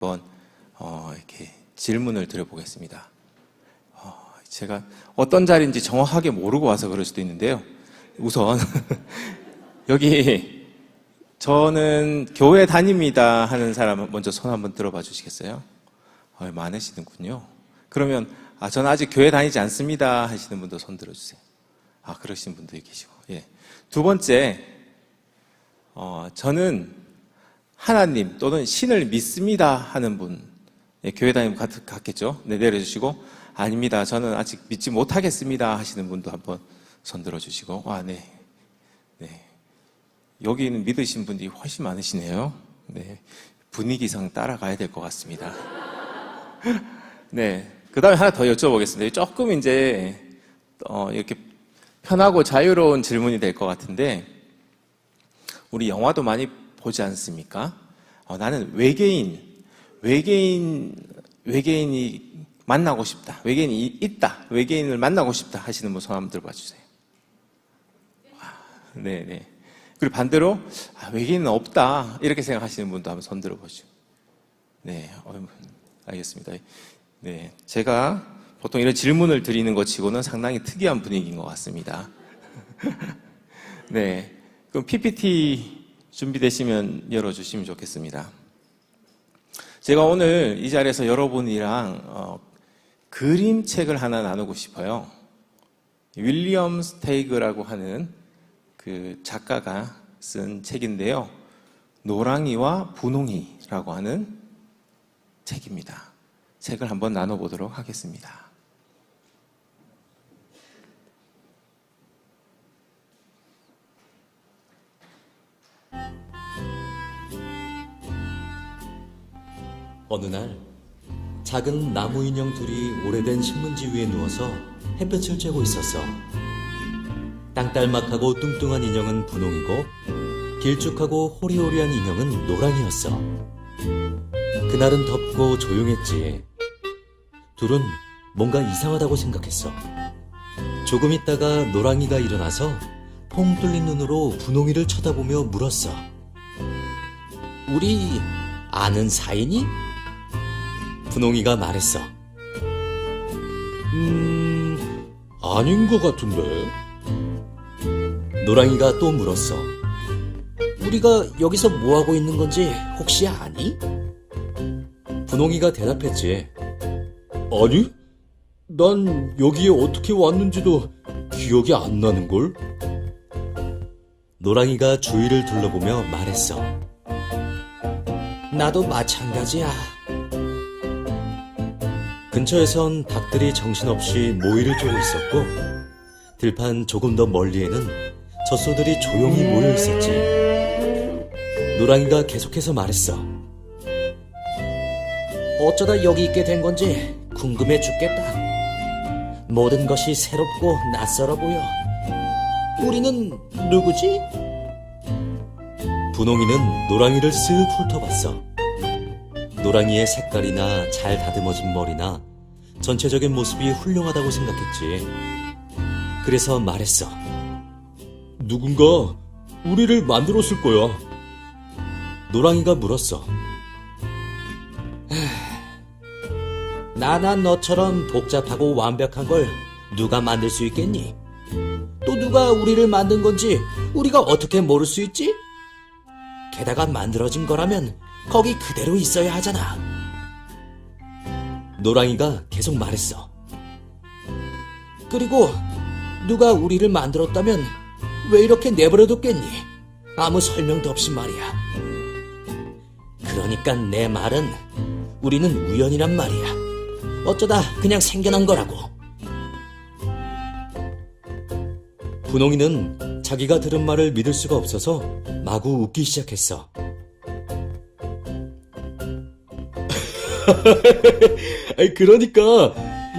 한번 이렇게 질문을 드려보겠습니다. 제가 어떤 자리인지 정확하게 모르고 와서 그럴 수도 있는데요. 우선 여기 저는 교회 다닙니다 하는 사람 먼저 손 한번 들어봐 주시겠어요? 많으시는군요. 그러면 저는 아직 교회 다니지 않습니다 하시는 분도 손 들어주세요. 그러신 분도 계시고. 예. 두 번째, 저는 하나님 또는 신을 믿습니다 하는 분, 교회 다니면 같겠죠? 네, 내려주시고, 아닙니다. 저는 아직 믿지 못하겠습니다 하시는 분도 한번 손 들어주시고, 네. 네. 여기는 믿으신 분들이 훨씬 많으시네요. 네. 분위기상 따라가야 될 것 같습니다. 네. 그 다음에 하나 더 여쭤보겠습니다. 조금 이제, 이렇게 편하고 자유로운 질문이 될 것 같은데, 우리 영화도 많이 보지 않습니까? 나는 외계인이 만나고 싶다. 외계인이 있다. 외계인을 만나고 싶다 하시는 분 손 한번 들어봐 주세요. 네네. 그리고 반대로, 외계인은 없다. 이렇게 생각하시는 분도 한번 손 들어보시죠. 네. 알겠습니다. 네. 제가 보통 이런 질문을 드리는 것 치고는 상당히 특이한 분위기인 것 같습니다. 네. 그럼 PPT 준비되시면 열어주시면 좋겠습니다. 제가 오늘 이 자리에서 여러분이랑 그림책을 하나 나누고 싶어요. 윌리엄 스테이그라고 하는 그 작가가 쓴 책인데요. 노랑이와 분홍이라고 하는 책입니다. 책을 한번 나눠보도록 하겠습니다. 어느 날 작은 나무 인형 둘이 오래된 신문지 위에 누워서 햇볕을 쬐고 있었어. 땅딸막하고 뚱뚱한 인형은 분홍이고 길쭉하고 호리호리한 인형은 노랑이었어. 그날은 덥고 조용했지. 둘은 뭔가 이상하다고 생각했어. 조금 있다가 노랑이가 일어나서 퐁 뚫린 눈으로 분홍이를 쳐다보며 물었어. 우리 아는 사이니? 분홍이가 말했어. 아닌 것 같은데? 노랑이가 또 물었어. 우리가 여기서 뭐하고 있는 건지 혹시 아니? 분홍이가 대답했지. 아니? 난 여기에 어떻게 왔는지도 기억이 안 나는걸? 노랑이가 주위를 둘러보며 말했어. 나도 마찬가지야. 근처에선 닭들이 정신없이 모이를 쪼고 있었고 들판 조금 더 멀리에는 젖소들이 조용히 모여 있었지. 노랑이가 계속해서 말했어. 어쩌다 여기 있게 된 건지 궁금해 죽겠다. 모든 것이 새롭고 낯설어 보여. 우리는 누구지? 분홍이는 노랑이를 쓱 훑어봤어. 노랑이의 색깔이나 잘 다듬어진 머리나 전체적인 모습이 훌륭하다고 생각했지. 그래서 말했어. 누군가 우리를 만들었을 거야. 노랑이가 물었어. 나나 너처럼 복잡하고 완벽한 걸 누가 만들 수 있겠니? 또 누가 우리를 만든 건지 우리가 어떻게 모를 수 있지? 게다가 만들어진 거라면 거기 그대로 있어야 하잖아. 노랑이가 계속 말했어. 그리고 누가 우리를 만들었다면 왜 이렇게 내버려뒀겠니? 아무 설명도 없이 말이야. 그러니까 내 말은 우리는 우연이란 말이야. 어쩌다 그냥 생겨난 거라고. 분홍이는 자기가 들은 말을 믿을 수가 없어서 마구 웃기 시작했어. 그러니까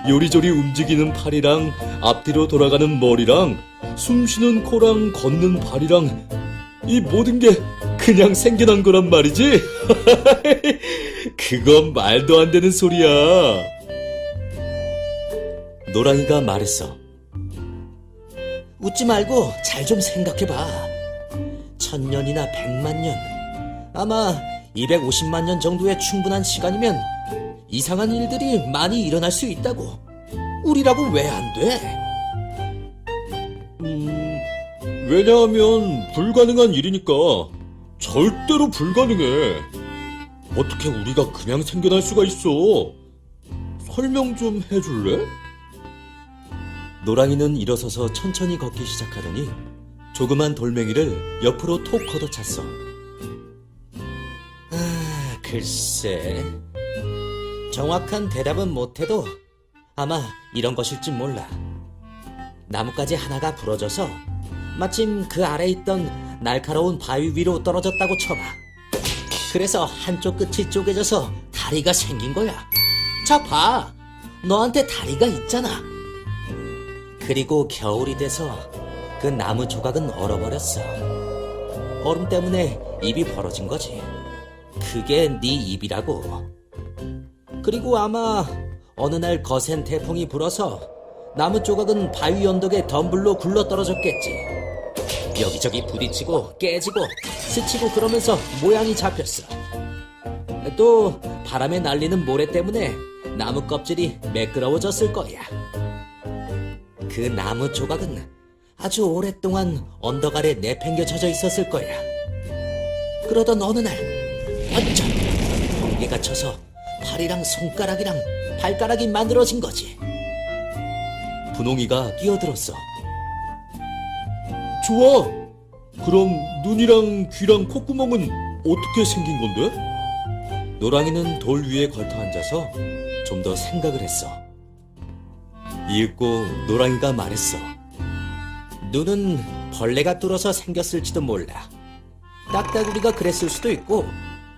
요리조리 움직이는 팔이랑 앞뒤로 돌아가는 머리랑 숨쉬는 코랑 걷는 발이랑 이 모든 게 그냥 생겨난 거란 말이지? 그건 말도 안 되는 소리야. 노랑이가 말했어. 웃지 말고 잘 좀 생각해봐. 1000년이나 100만 년, 아마 250만 년 정도의 충분한 시간이면 이상한 일들이 많이 일어날 수 있다고. 우리라고 왜 안 돼? 왜냐하면 불가능한 일이니까. 절대로 불가능해. 어떻게 우리가 그냥 생겨날 수가 있어? 설명 좀 해줄래? 노랑이는 일어서서 천천히 걷기 시작하더니 조그만 돌멩이를 옆으로 톡 걷어찼어. 글쎄. 정확한 대답은 못해도 아마 이런 것일지 몰라. 나뭇가지 하나가 부러져서 마침 그 아래 있던 날카로운 바위 위로 떨어졌다고 쳐봐. 그래서 한쪽 끝이 쪼개져서 다리가 생긴 거야. 자, 봐. 너한테 다리가 있잖아. 그리고 겨울이 돼서 그 나무 조각은 얼어버렸어. 얼음 때문에 입이 벌어진 거지. 그게 네 입이라고. 그리고 아마 어느 날 거센 태풍이 불어서 나무 조각은 바위 언덕에 덤불로 굴러떨어졌겠지. 여기저기 부딪히고 깨지고 스치고 그러면서 모양이 잡혔어. 또 바람에 날리는 모래 때문에 나무 껍질이 매끄러워졌을 거야. 그 나무 조각은 아주 오랫동안 언덕 아래 내팽겨쳐져 있었을 거야. 그러던 어느 날 완전 번개가 쳐서 팔이랑 손가락이랑 발가락이 만들어진 거지. 분홍이가 뛰어들었어. 좋아. 그럼 눈이랑 귀랑 콧구멍은 어떻게 생긴 건데? 노랑이는 돌 위에 걸터 앉아서 좀 더 생각을 했어. 이윽고 노랑이가 말했어. 눈은 벌레가 뚫어서 생겼을지도 몰라. 딱따구리가 그랬을 수도 있고,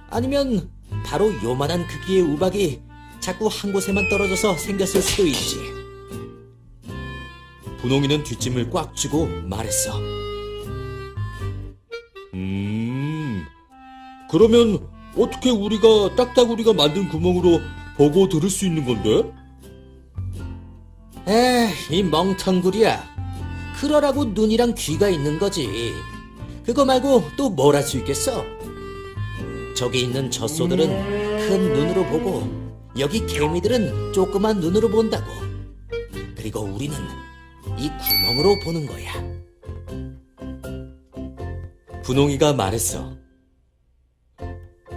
아니면 바로 요만한 크기의 우박이 자꾸 한 곳에만 떨어져서 생겼을 수도 있지. 분홍이는 뒷짐을 꽉 쥐고 말했어. 그러면 어떻게 우리가 딱따구리가 만든 구멍으로 보고 들을 수 있는 건데? 이 멍텅구리야. 그러라고 눈이랑 귀가 있는 거지. 그거 말고 또 뭘 할 수 있겠어? 저기 있는 젖소들은 큰 눈으로 보고, 여기 개미들은 조그만 눈으로 본다고. 그리고 우리는 이 구멍으로 보는 거야. 분홍이가 말했어.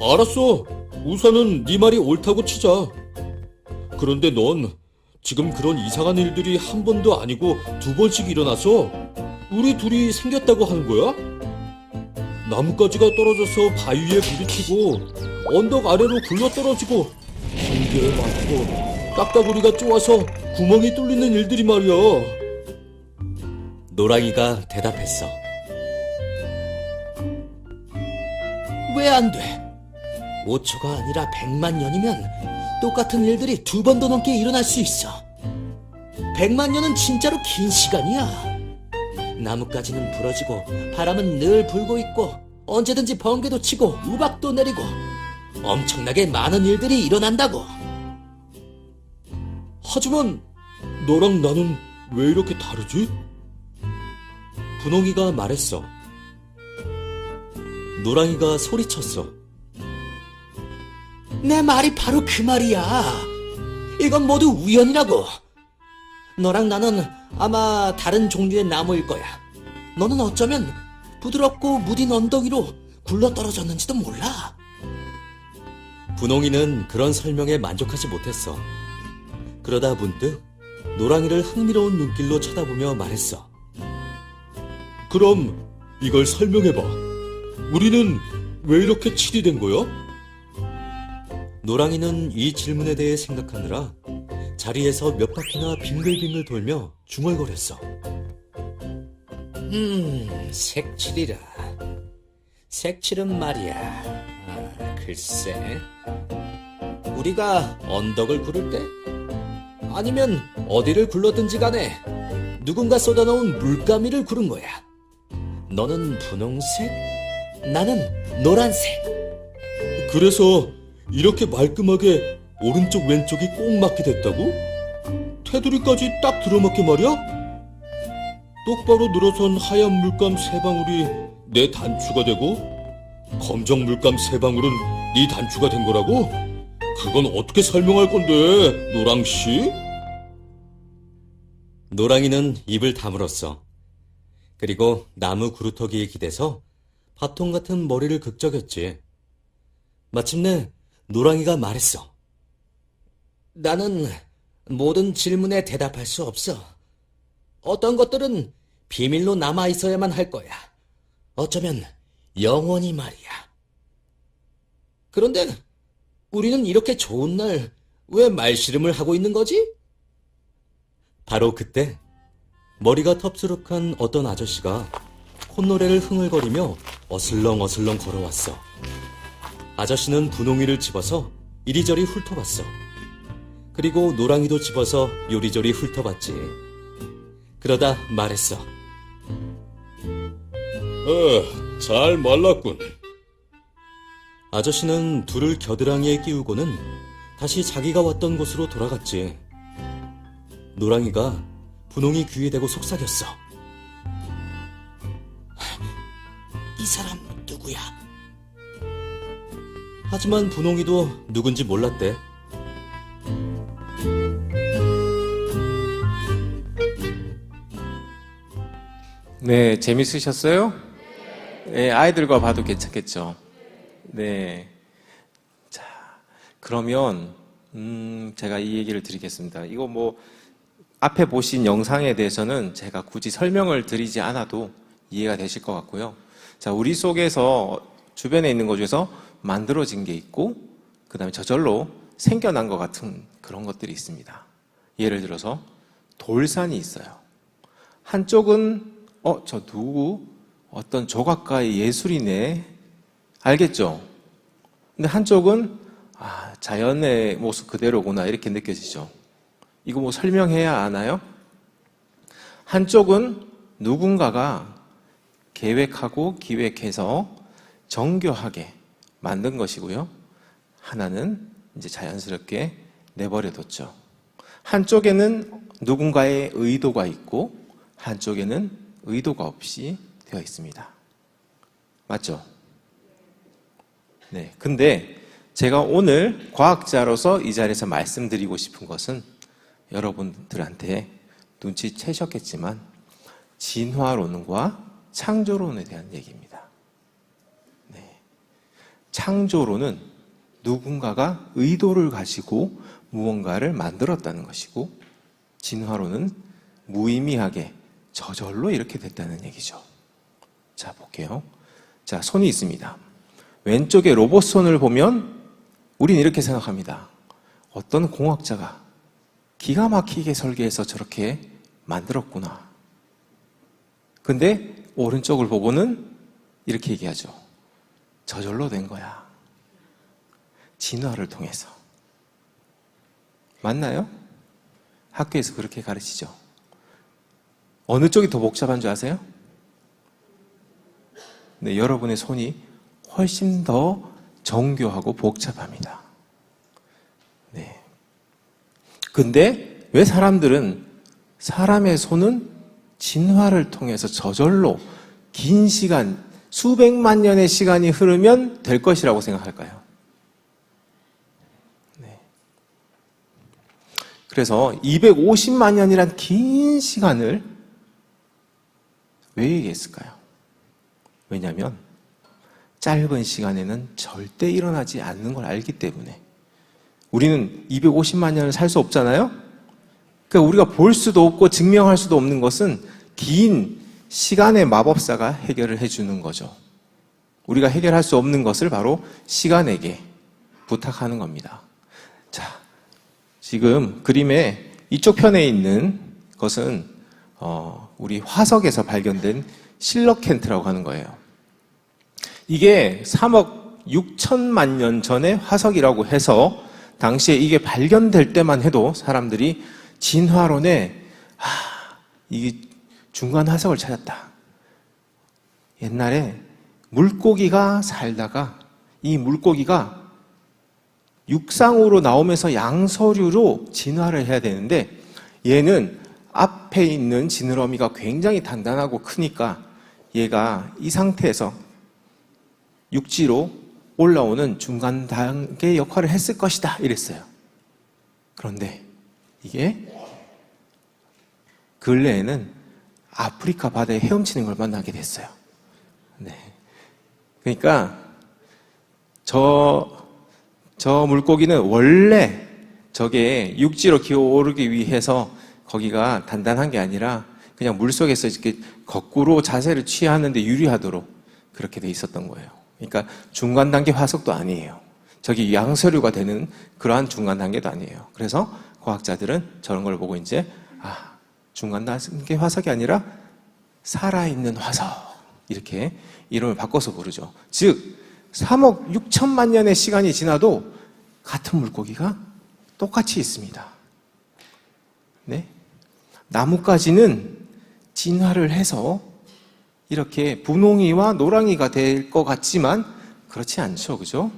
알았어. 우선은 네 말이 옳다고 치자. 그런데 넌 지금 그런 이상한 일들이 한 번도 아니고 두 번씩 일어나서 우리 둘이 생겼다고 하는 거야? 나뭇가지가 떨어져서 바위 위에 부딪히고 언덕 아래로 굴러떨어지고 번개에 맞고 딱따구리가 쪼아서 구멍이 뚫리는 일들이 말이야. 노랑이가 대답했어. 왜 안 돼? 5초가 아니라 100만 년이면 똑같은 일들이 두 번도 넘게 일어날 수 있어. 100만 년은 진짜로 긴 시간이야. 나뭇가지는 부러지고 바람은 늘 불고 있고 언제든지 번개도 치고 우박도 내리고 엄청나게 많은 일들이 일어난다고. 하지만 너랑 나는 왜 이렇게 다르지? 분홍이가 말했어. 노랑이가 소리쳤어. 내 말이 바로 그 말이야. 이건 모두 우연이라고. 너랑 나는 아마 다른 종류의 나무일 거야. 너는 어쩌면 부드럽고 무딘 언덕 위로 굴러떨어졌는지도 몰라. 분홍이는 그런 설명에 만족하지 못했어. 그러다 문득 노랑이를 흥미로운 눈길로 쳐다보며 말했어. 그럼 이걸 설명해봐. 우리는 왜 이렇게 칠이 된 거야? 노랑이는 이 질문에 대해 생각하느라 자리에서 몇 바퀴나 빙글빙글 돌며 중얼거렸어. 색칠이라. 색칠은 말이야. 글쎄. 우리가 언덕을 구를 때? 아니면 어디를 굴렀든지 간에 누군가 쏟아놓은 물가미를 구른 거야. 너는 분홍색, 나는 노란색. 그래서 이렇게 말끔하게 오른쪽 왼쪽이 꼭 맞게 됐다고? 테두리까지 딱 들어맞게 말이야? 똑바로 늘어선 하얀 물감 세 방울이 내 단추가 되고 검정 물감 세 방울은 네 단추가 된 거라고? 그건 어떻게 설명할 건데, 노랑씨? 노랑이는 입을 다물었어. 그리고 나무 구루터기에 기대서 밥통 같은 머리를 극적였지. 마침내 노랑이가 말했어. 나는 모든 질문에 대답할 수 없어. 어떤 것들은 비밀로 남아 있어야만 할 거야. 어쩌면 영원히 말이야. 그런데 우리는 이렇게 좋은 날 왜 말씨름을 하고 있는 거지? 바로 그때 머리가 텁수룩한 어떤 아저씨가 콧노래를 흥얼거리며 어슬렁어슬렁 걸어왔어. 아저씨는 분홍이를 집어서 이리저리 훑어봤어. 그리고 노랑이도 집어서 요리조리 훑어봤지. 그러다 말했어. 잘 말랐군. 아저씨는 둘을 겨드랑이에 끼우고는 다시 자기가 왔던 곳으로 돌아갔지. 노랑이가 분홍이 귀에 대고 속삭였어. 이 사람 누구야? 하지만 분홍이도 누군지 몰랐대. 네, 재밌으셨어요? 네, 아이들과 봐도 괜찮겠죠? 네. 자, 그러면, 제가 이 얘기를 드리겠습니다. 이거 뭐, 앞에 보신 영상에 대해서는 제가 굳이 설명을 드리지 않아도 이해가 되실 것 같고요. 자, 우리 속에서 주변에 있는 것 중에서 만들어진 게 있고, 그 다음에 저절로 생겨난 것 같은 그런 것들이 있습니다. 예를 들어서, 돌산이 있어요. 한쪽은 저 누구? 어떤 조각가의 예술이네. 알겠죠? 근데 한쪽은, 자연의 모습 그대로구나. 이렇게 느껴지죠? 이거 뭐 설명해야 하나요? 한쪽은 누군가가 계획하고 기획해서 정교하게 만든 것이고요. 하나는 이제 자연스럽게 내버려뒀죠. 한쪽에는 누군가의 의도가 있고, 한쪽에는 의도가 없이 되어 있습니다. 맞죠? 네. 근데 제가 오늘 과학자로서 이 자리에서 말씀드리고 싶은 것은 여러분들한테 눈치채셨겠지만 진화론과 창조론에 대한 얘기입니다. 네. 창조론은 누군가가 의도를 가지고 무언가를 만들었다는 것이고, 진화론은 무의미하게 저절로 이렇게 됐다는 얘기죠. 자, 볼게요. 자, 손이 있습니다. 왼쪽에 로봇 손을 보면 우린 이렇게 생각합니다. 어떤 공학자가 기가 막히게 설계해서 저렇게 만들었구나. 근데 오른쪽을 보고는 이렇게 얘기하죠. 저절로 된 거야. 진화를 통해서. 맞나요? 학교에서 그렇게 가르치죠. 어느 쪽이 더 복잡한 줄 아세요? 네, 여러분의 손이 훨씬 더 정교하고 복잡합니다. 네. 근데 왜 사람들은 사람의 손은 진화를 통해서 저절로 긴 시간, 수백만 년의 시간이 흐르면 될 것이라고 생각할까요? 네. 그래서 250만 년이란 긴 시간을 왜 얘기했을까요? 왜냐하면 짧은 시간에는 절대 일어나지 않는 걸 알기 때문에. 우리는 250만 년을 살 수 없잖아요? 그러니까 우리가 볼 수도 없고 증명할 수도 없는 것은 긴 시간의 마법사가 해결을 해주는 거죠. 우리가 해결할 수 없는 것을 바로 시간에게 부탁하는 겁니다. 자, 지금 그림의 이쪽 편에 있는 것은 우리 화석에서 발견된 실러켄트라고 하는 거예요. 이게 3억 6천만 년 전의 화석이라고 해서 당시에 이게 발견될 때만 해도 사람들이 진화론에 이게 중간 화석을 찾았다. 옛날에 물고기가 살다가 이 물고기가 육상으로 나오면서 양서류로 진화를 해야 되는데 얘는 앞에 있는 지느러미가 굉장히 단단하고 크니까 얘가 이 상태에서 육지로 올라오는 중간 단계 역할을 했을 것이다 이랬어요. 그런데 이게 근래에는 아프리카 바다에 헤엄치는 걸 만나게 됐어요. 네. 그러니까 저 물고기는 원래 저게 육지로 기어오르기 위해서 거기가 단단한 게 아니라 그냥 물속에서 이렇게 거꾸로 자세를 취하는데 유리하도록 그렇게 돼 있었던 거예요. 그러니까 중간 단계 화석도 아니에요. 저기 양서류가 되는 그러한 중간 단계도 아니에요. 그래서 과학자들은 저런 걸 보고 이제 중간 단계 화석이 아니라 살아있는 화석 이렇게 이름을 바꿔서 부르죠. 즉 3억 6천만 년의 시간이 지나도 같은 물고기가 똑같이 있습니다. 네? 나뭇가지는 진화를 해서 이렇게 분홍이와 노랑이가 될 것 같지만 그렇지 않죠. 그죠?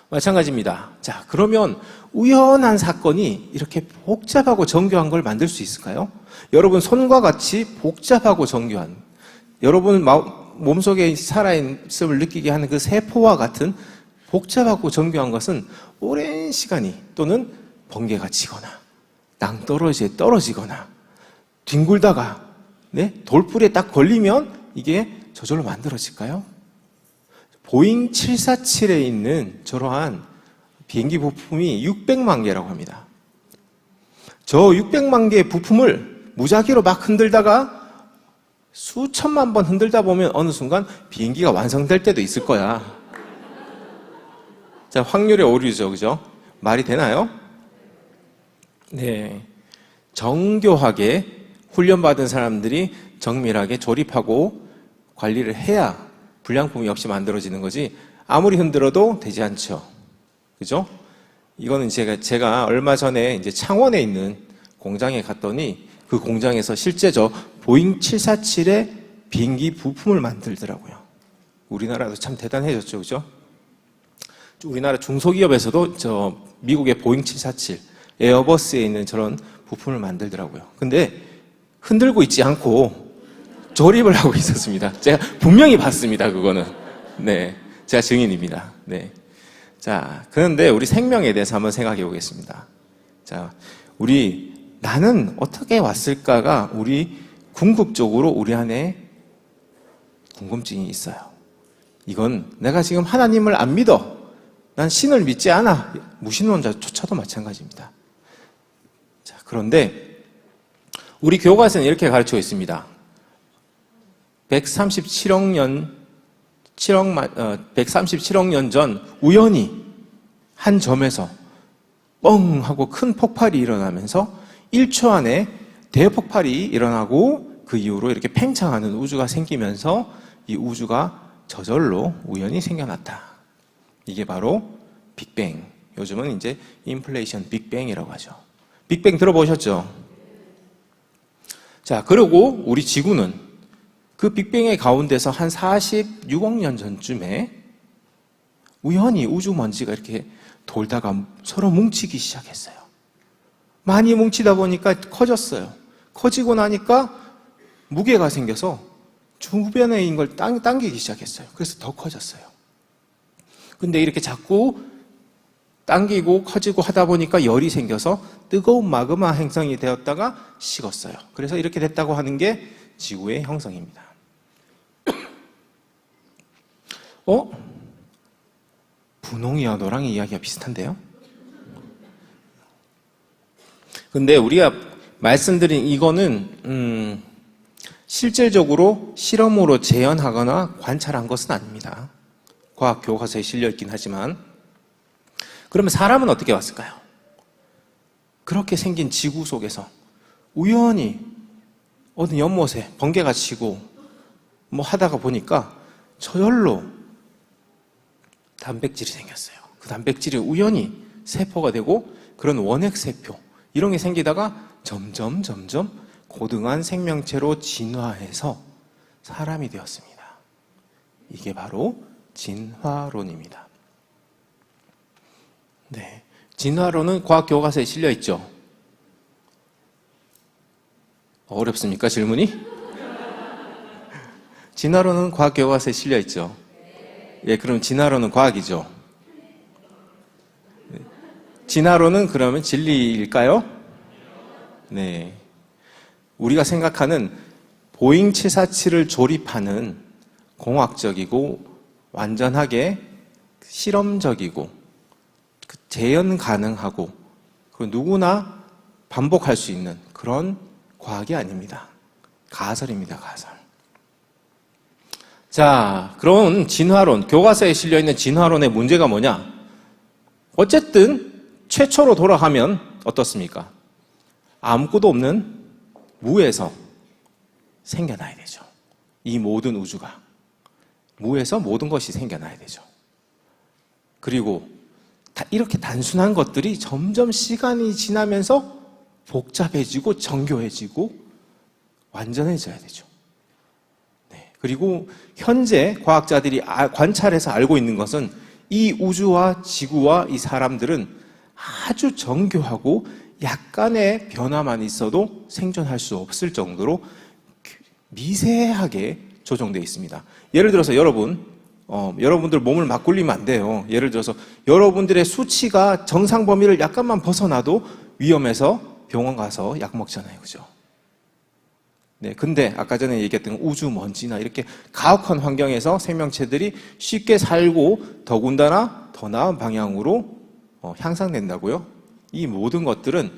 마찬가지입니다. 자, 그러면 우연한 사건이 이렇게 복잡하고 정교한 걸 만들 수 있을까요? 여러분 손과 같이 복잡하고 정교한, 여러분 몸속에 살아있음을 느끼게 하는 그 세포와 같은 복잡하고 정교한 것은 오랜 시간이 또는 번개가 치거나 낭떠러지에 떨어지거나 뒹굴다가 돌불에 딱 걸리면 이게 저절로 만들어질까요? 보잉 747에 있는 저러한 비행기 부품이 600만 개라고 합니다. 저 600만 개의 부품을 무작위로 막 흔들다가 수천만 번 흔들다 보면 어느 순간 비행기가 완성될 때도 있을 거야. 자, 확률의 오류죠. 그죠? 말이 되나요? 네. 정교하게 훈련받은 사람들이 정밀하게 조립하고 관리를 해야 불량품이 없이 만들어지는 거지 아무리 흔들어도 되지 않죠. 그죠? 이거는 제가 얼마 전에 이제 창원에 있는 공장에 갔더니 그 공장에서 실제 저 보잉 747의 비행기 부품을 만들더라고요. 우리나라도 참 대단해졌죠. 그죠? 우리나라 중소기업에서도 저 미국의 보잉 747, 에어버스에 있는 저런 부품을 만들더라고요. 근데 흔들고 있지 않고 조립을 하고 있었습니다. 제가 분명히 봤습니다. 그거는. 네. 제가 증인입니다. 네. 자, 그런데 우리 생명에 대해서 한번 생각해 보겠습니다. 자, 나는 어떻게 왔을까가 우리 궁극적으로 우리 안에 궁금증이 있어요. 이건 내가 지금 하나님을 안 믿어. 난 신을 믿지 않아. 무신론자조차도 마찬가지입니다. 자, 그런데 우리 교과서는 이렇게 가르치고 있습니다. 137억 년 전 우연히 한 점에서 뻥 하고 큰 폭발이 일어나면서 1초 안에 대폭발이 일어나고 그 이후로 이렇게 팽창하는 우주가 생기면서 이 우주가 저절로 우연히 생겨났다. 이게 바로 빅뱅. 요즘은 이제 인플레이션 빅뱅이라고 하죠. 빅뱅 들어보셨죠? 자, 그리고 우리 지구는 그 빅뱅의 가운데서 한 46억 년 전쯤에 우연히 우주 먼지가 이렇게 돌다가 서로 뭉치기 시작했어요. 많이 뭉치다 보니까 커졌어요. 커지고 나니까 무게가 생겨서 주변에 있는 걸 당기기 시작했어요. 그래서 더 커졌어요. 근데 이렇게 자꾸 당기고 커지고 하다 보니까 열이 생겨서 뜨거운 마그마 행성이 되었다가 식었어요. 그래서 이렇게 됐다고 하는 게 지구의 형성입니다. 분홍이와 노랑이 이야기가 비슷한데요? 근데 우리가 말씀드린 이거는 실질적으로 실험으로 재현하거나 관찰한 것은 아닙니다. 과학 교과서에 실려있긴 하지만 그러면 사람은 어떻게 왔을까요? 그렇게 생긴 지구 속에서 우연히 어느 연못에 번개가 치고 뭐 하다가 보니까 저절로 단백질이 생겼어요. 그 단백질이 우연히 세포가 되고 그런 원핵세포 이런 게 생기다가 점점 고등한 생명체로 진화해서 사람이 되었습니다. 이게 바로 진화론입니다. 네, 진화론은 과학 교과서에 실려 있죠. 어렵습니까, 질문이? 진화론은 과학 교과서에 실려 있죠. 예, 그럼 진화론은 과학이죠. 진화론은 그러면 진리일까요? 네. 우리가 생각하는 보잉 747을 조립하는 공학적이고 완전하게 실험적이고 재현 가능하고 누구나 반복할 수 있는 그런 과학이 아닙니다. 가설입니다, 가설. 자, 그런 진화론, 교과서에 실려있는 진화론의 문제가 뭐냐? 어쨌든 최초로 돌아가면 어떻습니까? 아무것도 없는 무에서 생겨나야 되죠. 이 모든 우주가. 무에서 모든 것이 생겨나야 되죠. 그리고 이렇게 단순한 것들이 점점 시간이 지나면서 복잡해지고 정교해지고 완전해져야 되죠. 네. 그리고 현재 과학자들이 관찰해서 알고 있는 것은 이 우주와 지구와 이 사람들은 아주 정교하고 약간의 변화만 있어도 생존할 수 없을 정도로 미세하게 조정되어 있습니다. 예를 들어서 여러분들 몸을 막 굴리면 안 돼요. 예를 들어서 여러분들의 수치가 정상 범위를 약간만 벗어나도 위험해서 병원 가서 약 먹잖아요. 그죠? 네. 근데 아까 전에 얘기했던 우주 먼지나 이렇게 가혹한 환경에서 생명체들이 쉽게 살고 더군다나 더 나은 방향으로 향상된다고요? 이 모든 것들은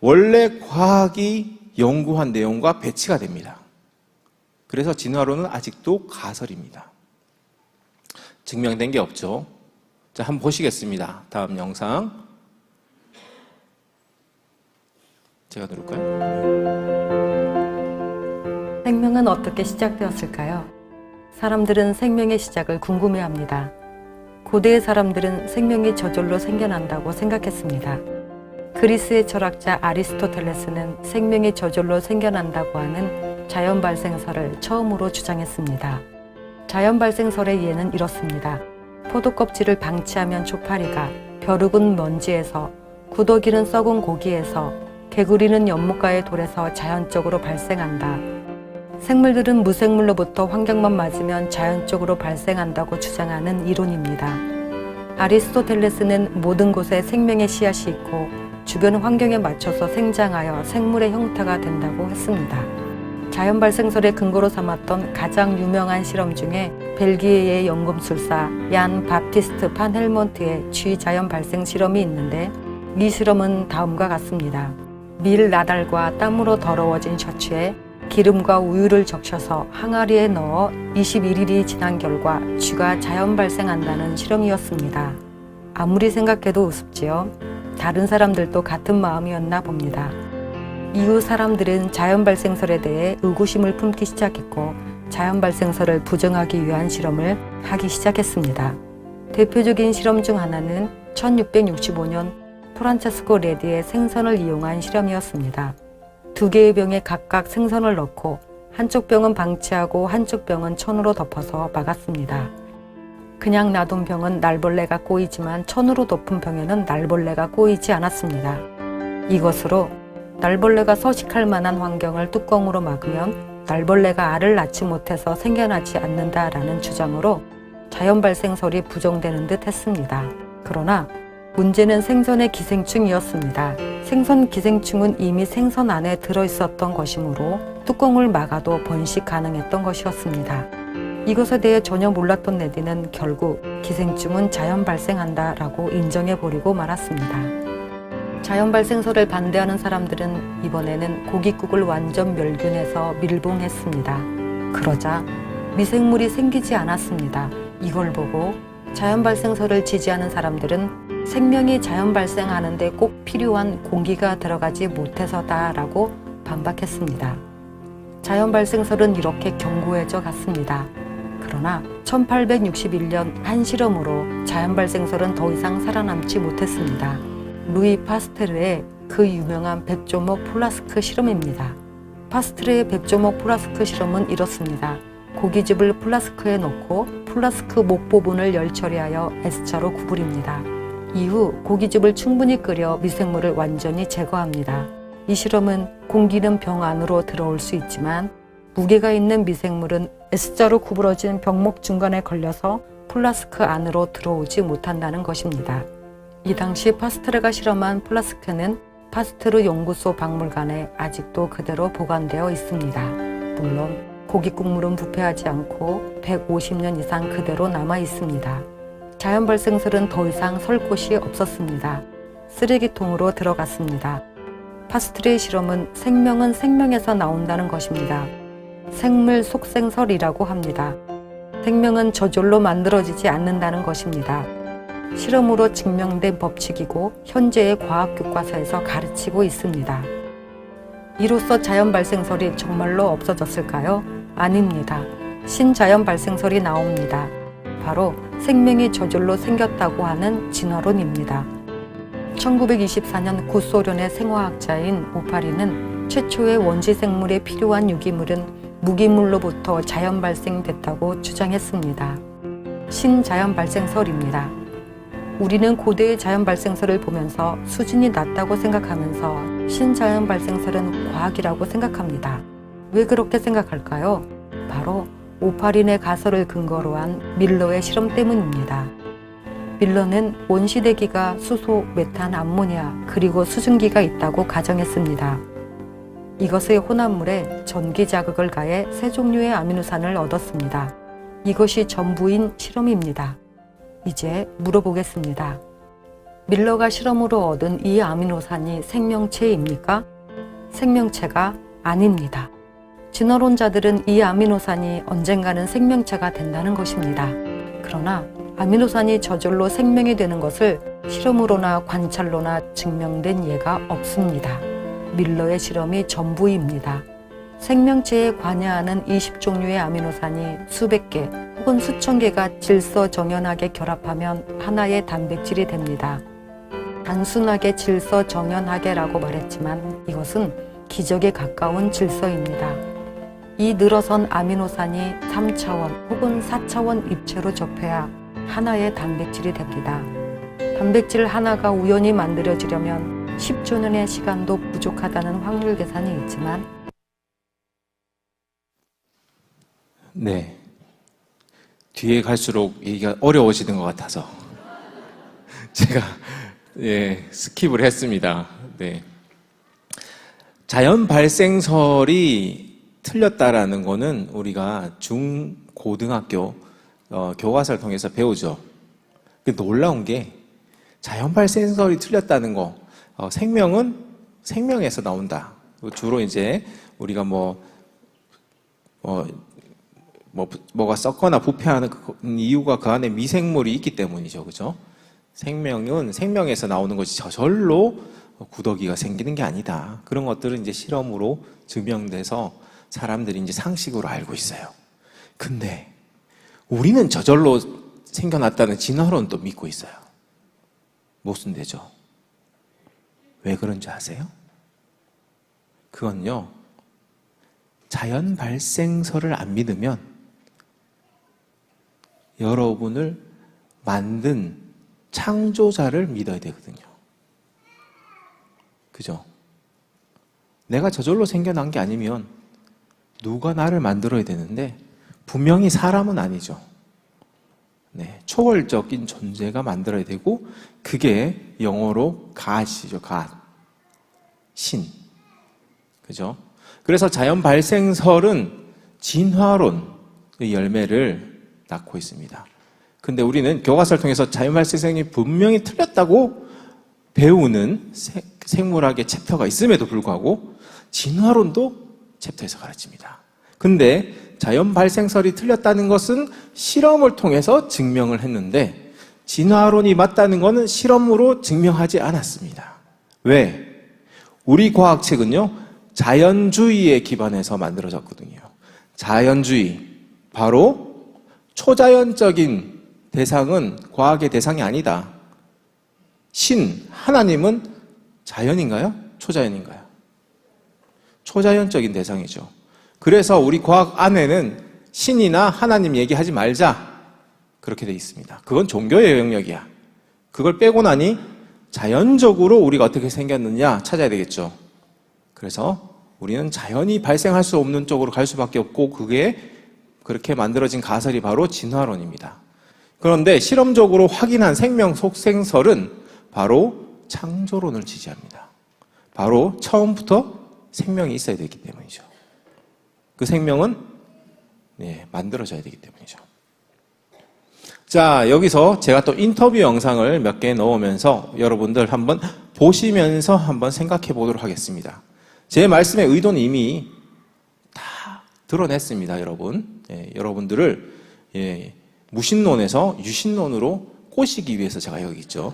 원래 과학이 연구한 내용과 배치가 됩니다. 그래서 진화론은 아직도 가설입니다. 증명된 게 없죠. 자, 한번 보시겠습니다. 다음 영상. 제가 누를까요? 생명은 어떻게 시작되었을까요? 사람들은 생명의 시작을 궁금해합니다. 고대의 사람들은 생명이 저절로 생겨난다고 생각했습니다. 그리스의 철학자 아리스토텔레스는 생명이 저절로 생겨난다고 하는 자연 발생설을 처음으로 주장했습니다. 자연 발생설의 이해는 이렇습니다. 포도 껍질을 방치하면 초파리가, 벼룩은 먼지에서, 구더기는 썩은 고기에서, 개구리는 연못가의 돌에서 자연적으로 발생한다. 생물들은 무생물로부터 환경만 맞으면 자연적으로 발생한다고 주장하는 이론입니다. 아리스토텔레스는 모든 곳에 생명의 씨앗이 있고 주변 환경에 맞춰서 생장하여 생물의 형태가 된다고 했습니다. 자연 발생설의 근거로 삼았던 가장 유명한 실험 중에 벨기에의 연금술사 얀 바티스트 판 헬몬트의 쥐 자연 발생 실험이 있는데 이 실험은 다음과 같습니다. 밀 나달과 땀으로 더러워진 셔츠에 기름과 우유를 적셔서 항아리에 넣어 21일이 지난 결과 쥐가 자연 발생한다는 실험이었습니다. 아무리 생각해도 우습지요. 다른 사람들도 같은 마음이었나 봅니다. 이후 사람들은 자연 발생설에 대해 의구심을 품기 시작했고 자연 발생설을 부정하기 위한 실험을 하기 시작했습니다. 대표적인 실험 중 하나는 1665년 프란체스코 레디의 생선을 이용한 실험이었습니다. 두 개의 병에 각각 생선을 넣고 한쪽 병은 방치하고 한쪽 병은 천으로 덮어서 막았습니다. 그냥 놔둔 병은 날벌레가 꼬이지만 천으로 덮은 병에는 날벌레가 꼬이지 않았습니다. 이것으로 날벌레가 서식할 만한 환경을 뚜껑으로 막으면 날벌레가 알을 낳지 못해서 생겨나지 않는다라는 주장으로 자연 발생설이 부정되는 듯 했습니다. 그러나 문제는 생선의 기생충이었습니다. 생선 기생충은 이미 생선 안에 들어있었던 것이므로 뚜껑을 막아도 번식 가능했던 것이었습니다. 이것에 대해 전혀 몰랐던 레디는 결국 기생충은 자연 발생한다라고 인정해버리고 말았습니다. 자연 발생설을 반대하는 사람들은 이번에는 고깃국을 완전 멸균해서 밀봉했습니다. 그러자 미생물이 생기지 않았습니다. 이걸 보고 자연 발생설을 지지하는 사람들은 생명이 자연 발생하는데 꼭 필요한 공기가 들어가지 못해서다라고 반박했습니다. 자연 발생설은 이렇게 견고해져 갔습니다. 그러나 1861년 한 실험으로 자연 발생설은 더 이상 살아남지 못했습니다. 루이 파스테르의 그 유명한 백조목 플라스크 실험입니다. 파스테르의 백조목 플라스크 실험은 이렇습니다. 고깃집을 플라스크에 넣고 플라스크 목 부분을 열 처리하여 S자로 구부립니다. 이후 고깃집을 충분히 끓여 미생물을 완전히 제거합니다. 이 실험은 공기는 병 안으로 들어올 수 있지만 무게가 있는 미생물은 S자로 구부러진 병목 중간에 걸려서 플라스크 안으로 들어오지 못한다는 것입니다. 이 당시 파스트르가 실험한 플라스크는 파스트르 연구소 박물관에 아직도 그대로 보관되어 있습니다. 물론 고기 국물은 부패하지 않고 150년 이상 그대로 남아 있습니다. 자연 발생설은 더 이상 설 곳이 없었습니다. 쓰레기통으로 들어갔습니다. 파스트르의 실험은 생명은 생명에서 나온다는 것입니다. 생물 속생설이라고 합니다. 생명은 저절로 만들어지지 않는다는 것입니다. 실험으로 증명된 법칙이고 현재의 과학 교과서에서 가르치고 있습니다. 이로써 자연 발생설이 정말로 없어졌을까요? 아닙니다. 신자연 발생설이 나옵니다. 바로 생명이 저절로 생겼다고 하는 진화론입니다. 1924년 구소련의 생화학자인 오파린은 최초의 원시 생물에 필요한 유기물은 무기물로부터 자연 발생됐다고 주장했습니다. 신자연 발생설입니다. 우리는 고대의 자연 발생설을 보면서 수준이 낮다고 생각하면서 신자연 발생설은 과학이라고 생각합니다. 왜 그렇게 생각할까요? 바로 오파린의 가설을 근거로 한 밀러의 실험 때문입니다. 밀러는 원시대기가 수소, 메탄, 암모니아 그리고 수증기가 있다고 가정했습니다. 이것의 혼합물에 전기 자극을 가해 세 종류의 아미노산을 얻었습니다. 이것이 전부인 실험입니다. 이제 물어보겠습니다. 밀러가 실험으로 얻은 이 아미노산이 생명체입니까? 생명체가 아닙니다. 진화론자들은 이 아미노산이 언젠가는 생명체가 된다는 것입니다. 그러나 아미노산이 저절로 생명이 되는 것을 실험으로나 관찰로나 증명된 예가 없습니다. 밀러의 실험이 전부입니다. 생명체에 관여하는 20종류의 아미노산이 수백 개 혹은 수천 개가 질서정연하게 결합하면 하나의 단백질이 됩니다. 단순하게 질서정연하게라고 말했지만 이것은 기적에 가까운 질서입니다. 이 늘어선 아미노산이 3차원 혹은 4차원 입체로 접해야 하나의 단백질이 됩니다. 단백질 하나가 우연히 만들어지려면 10조 년의 시간도 부족하다는 확률 계산이 있지만 네. 뒤에 갈수록 얘기가 어려워지는 것 같아서 제가 스킵을 했습니다. 네. 자연 발생설이 틀렸다라는 거는 우리가 중고등학교 교과서를 통해서 배우죠. 놀라운 게 자연 발생설이 틀렸다는 거, 생명은 생명에서 나온다. 주로 이제 우리가 뭐가 썩거나 부패하는 이유가 그 안에 미생물이 있기 때문이죠. 그죠? 생명은 생명에서 나오는 것이 저절로 구더기가 생기는 게 아니다. 그런 것들은 이제 실험으로 증명돼서 사람들이 이제 상식으로 알고 있어요. 근데 우리는 저절로 생겨났다는 진화론도 믿고 있어요. 모순되죠. 왜 그런지 아세요? 그건요, 자연 발생설을 안 믿으면 여러분을 만든 창조자를 믿어야 되거든요. 그죠? 내가 저절로 생겨난 게 아니면 누가 나를 만들어야 되는데 분명히 사람은 아니죠. 네, 초월적인 존재가 만들어야 되고 그게 영어로 God이죠. God. 신. 그죠? 그래서 자연 발생설은 진화론의 열매를 낳고 있습니다. 근데 우리는 교과서를 통해서 자연 발생설이 분명히 틀렸다고 배우는 생물학의 챕터가 있음에도 불구하고 진화론도 챕터에서 가르칩니다. 근데 자연 발생설이 틀렸다는 것은 실험을 통해서 증명을 했는데 진화론이 맞다는 것은 실험으로 증명하지 않았습니다. 왜? 우리 과학책은요, 자연주의에 기반해서 만들어졌거든요. 자연주의, 바로 초자연적인 대상은 과학의 대상이 아니다. 하나님은 자연인가요? 초자연인가요? 초자연적인 대상이죠. 그래서 우리 과학 안에는 신이나 하나님 얘기하지 말자, 그렇게 돼 있습니다. 그건 종교의 영역이야. 그걸 빼고 나니 자연적으로 우리가 어떻게 생겼느냐 찾아야 되겠죠. 그래서 우리는 자연이 발생할 수 없는 쪽으로 갈 수밖에 없고 그게 그렇게 만들어진 가설이 바로 진화론입니다. 그런데 실험적으로 확인한 생명 속생설은 바로 창조론을 지지합니다. 바로 처음부터 생명이 있어야 되기 때문이죠. 그 생명은 만들어져야 되기 때문이죠. 자, 여기서 제가 또 인터뷰 영상을 몇 개 넣으면서 여러분들 한번 보시면서 한번 생각해 보도록 하겠습니다. 제 말씀의 의도는 이미 다 드러냈습니다, 여러분. 여러분들을 무신론에서 유신론으로 꼬시기 위해서 제가 여기 있죠.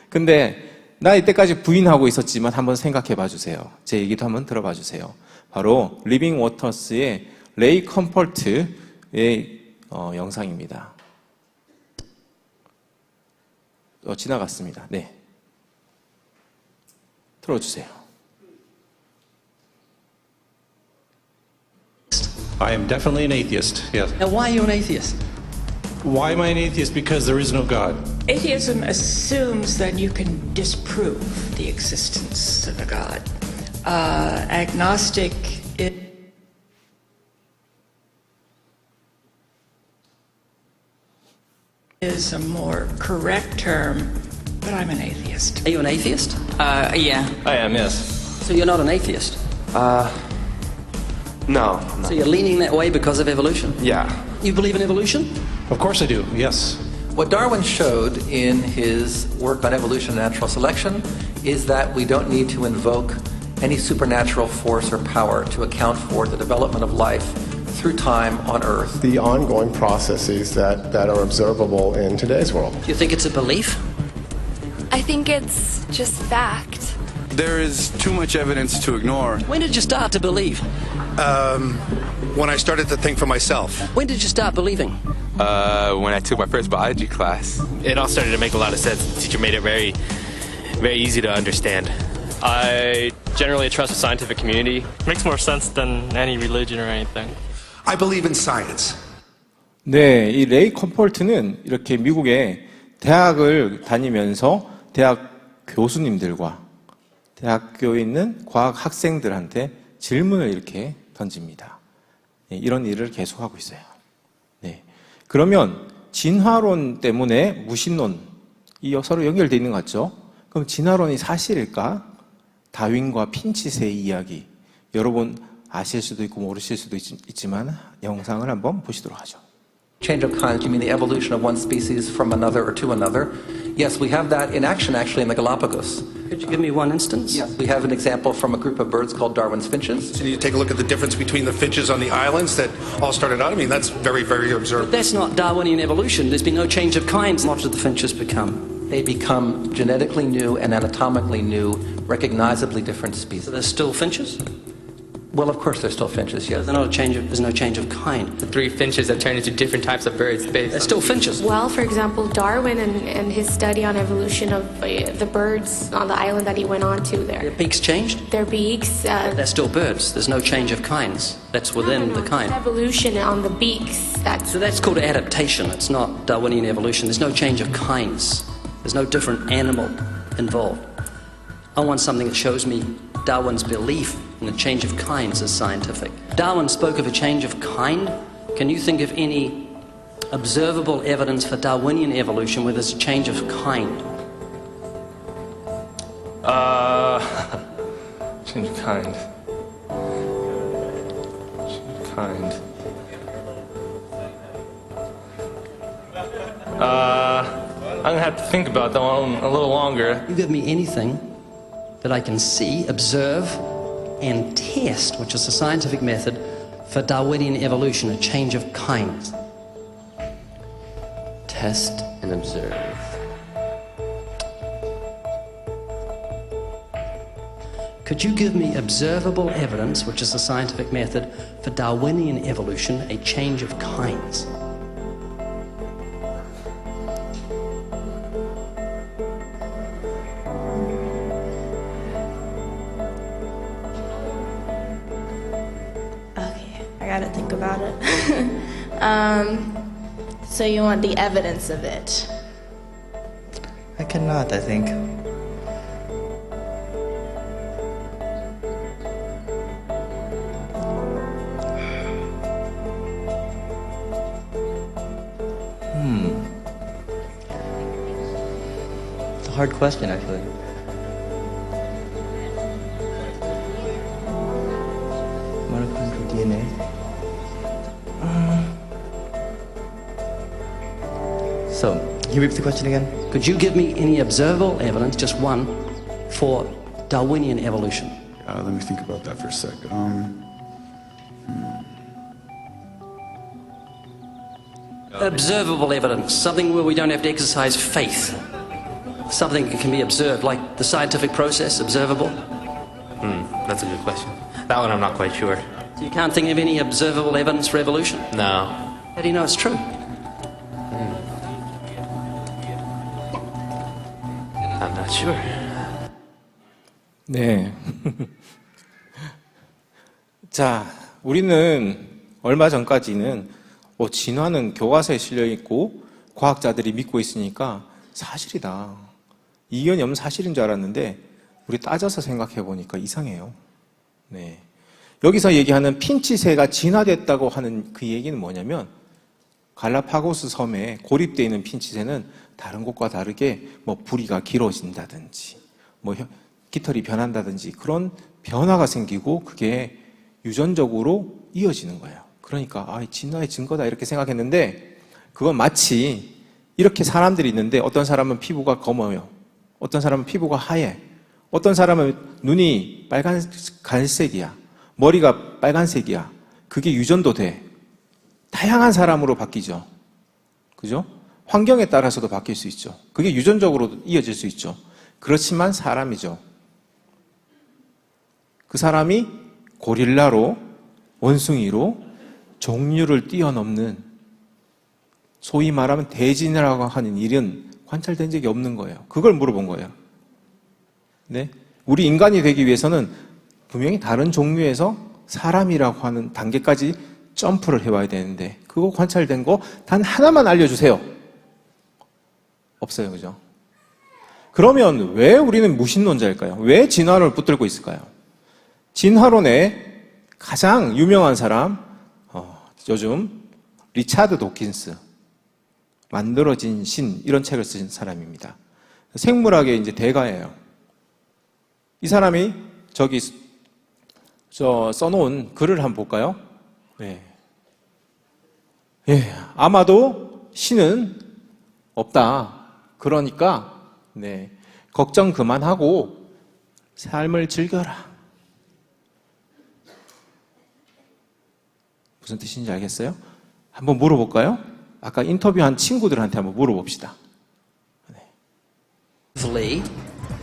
근데 나 이때까지 부인하고 있었지만 한번 생각해 봐 주세요. 제 얘기도 한번 들어봐 주세요. 바로 리빙 워터스의 레이 컴포트의 영상입니다. 지나갔습니다. 네. 틀어주세요. I am definitely an atheist, yes. Now, why are you an atheist? Why am I an atheist? Because there is no God. Atheism assumes that you can disprove the existence of a God. Agnostic is a more correct term, but I'm an atheist. Are you an atheist? Yeah. I am, yes. So you're not an atheist. No. So you're leaning that way because of evolution. Yeah. You believe in evolution? Of course I do, yes. What Darwin showed in his work on evolution and natural selection is that we don't need to invoke any supernatural force or power to account for the development of life through time on Earth. The ongoing processes that are observable in today's world. Do you think it's a belief? I think it's just fact. There is too much evidence to ignore. When did you start to believe? When I started to think for myself. When did you start believing? When I took my first biology class. It all started to make a lot of sense. The teacher made it very, very easy to understand. I generally trust the scientific community. It makes more sense than any religion or anything. I believe in science. 네, 이 레이 컴포트는 이렇게 미국의 대학을 다니면서 대학 교수님들과 대학교에 있는 과학 학생들한테 질문을 이렇게 던집니다. 네, 이런 일을 계속하고 있어요. 네, 그러면 진화론 때문에 무신론이 서로 연결되어 있는 것 같죠? 그럼 진화론이 사실일까? 다윈과 핀칫의 이야기, 여러분 아실 수도 있고 모르실 수도 있지만 영상을 한번 보시도록 하죠. Change of kind, you mean the evolution of one species from another or to another? Yes, we have that in action actually in the Galapagos. Could you give me one instance? Yes, we have an example from a group of birds called Darwin's finches. So you take a look at the difference between the finches on the islands that all started out. I mean, that's very, very observed. That's not Darwinian evolution. There's been no change of kind. What did the finches become? They become genetically new and anatomically new, recognizably different species. So they're still finches? Well, of course, they're still finches, yes. There's no change of kind. The three finches have turned into different types of birds. They're still finches. Well, for example, Darwin and his study on evolution of the birds on the island that he went on to there. Their beaks changed? Their beaks. They're still birds. There's no change of kinds. That's within the kind. Evolution on the beaks. So that's called adaptation. It's not Darwinian evolution. There's no change of kinds. There's no different animal involved. I want something that shows me Darwin's belief in the change of kinds is scientific. Darwin spoke of a change of kind. Can you think of any observable evidence for Darwinian evolution where there's a change of kind? Change of kind. Change of kind. I'm gonna have to think about that one a little longer. You give me anything that I can see, observe, and test, which is the scientific method for Darwinian evolution, a change of kinds. Test and observe. Could you give me observable evidence, which is the scientific method for Darwinian evolution, a change of kinds? Okay, I gotta think about it. So you want the evidence of it? I cannot, I think. hard question, actually. Mitochondrial DNA. So, can you repeat the question again? Could you give me any observable evidence, just one, for Darwinian evolution? Let me think about that for a sec. Observable evidence, something where we don't have to exercise faith. Something that can be observed, like the scientific process, observable. That's a good question. That one I'm not quite sure. So you can't think of any observable evidence for evolution? No. How do you know it's true? I'm not sure. 네. 자, 우리는 얼마 전까지는 진화는 교과서에 실려 있고 과학자들이 믿고 있으니까 사실이다. 이견이 없는 사실인 줄 알았는데 우리 따져서 생각해 보니까 이상해요. 네. 여기서 얘기하는 핀치새가 진화됐다고 하는 그 얘기는 뭐냐면 갈라파고스 섬에 고립되어 있는 핀치새는 다른 곳과 다르게 부리가 길어진다든지 깃털이 변한다든지 그런 변화가 생기고 그게 유전적으로 이어지는 거예요. 그러니까 진화의 증거다 이렇게 생각했는데 그건 마치 이렇게 사람들이 있는데 어떤 사람은 피부가 검어요. 어떤 사람은 피부가 하얘. 어떤 사람은 눈이 갈색이야. 머리가 빨간색이야. 그게 유전도 돼. 다양한 사람으로 바뀌죠. 그죠? 환경에 따라서도 바뀔 수 있죠. 그게 유전적으로 이어질 수 있죠. 그렇지만 사람이죠. 그 사람이 고릴라로, 원숭이로 종류를 뛰어넘는 소위 말하면 대진이라고 하는 일은 관찰된 적이 없는 거예요. 그걸 물어본 거예요. 네? 우리 인간이 되기 위해서는 분명히 다른 종류에서 사람이라고 하는 단계까지 점프를 해와야 되는데 그거 관찰된 거 단 하나만 알려주세요. 없어요. 그죠? 그러면 왜 우리는 무신론자일까요? 왜 진화론을 붙들고 있을까요? 진화론의 가장 유명한 사람 요즘 리차드 도킨스 만들어진 신 이런 책을 쓰신 사람입니다. 생물학의 이제 대가예요. 이 사람이 저기 써놓은 글을 한번 볼까요? 네. 예, 아마도 신은 없다. 그러니까 걱정 그만하고 삶을 즐겨라. 무슨 뜻인지 알겠어요? 한번 물어볼까요? 아까 인터뷰한 친구들한테 한번 물어봅시다.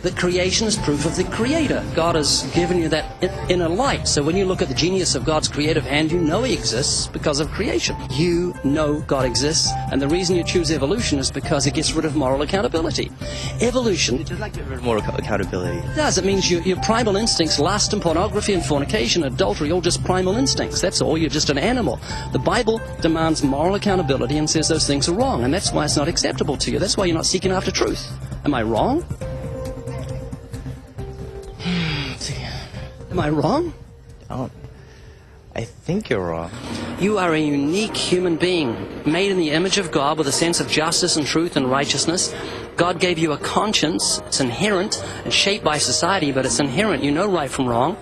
That creation is proof of the Creator. God has given you that inner light. So when you look at the genius of God's creative hand, you know He exists because of creation. You know God exists, and the reason you choose evolution is because it gets rid of moral accountability. Evolution... It does not get rid of moral accountability. It does. It means your primal instincts, lust and pornography and fornication, adultery, all just primal instincts. That's all. You're just an animal. The Bible demands moral accountability and says those things are wrong, and that's why it's not acceptable to you. That's why you're not seeking after truth. Am I wrong? Am I wrong? I think you're wrong. You are a unique human being, made in the image of God with a sense of justice and truth and righteousness. God gave you a conscience. It's inherent and shaped by society, but it's inherent. You know right from wrong.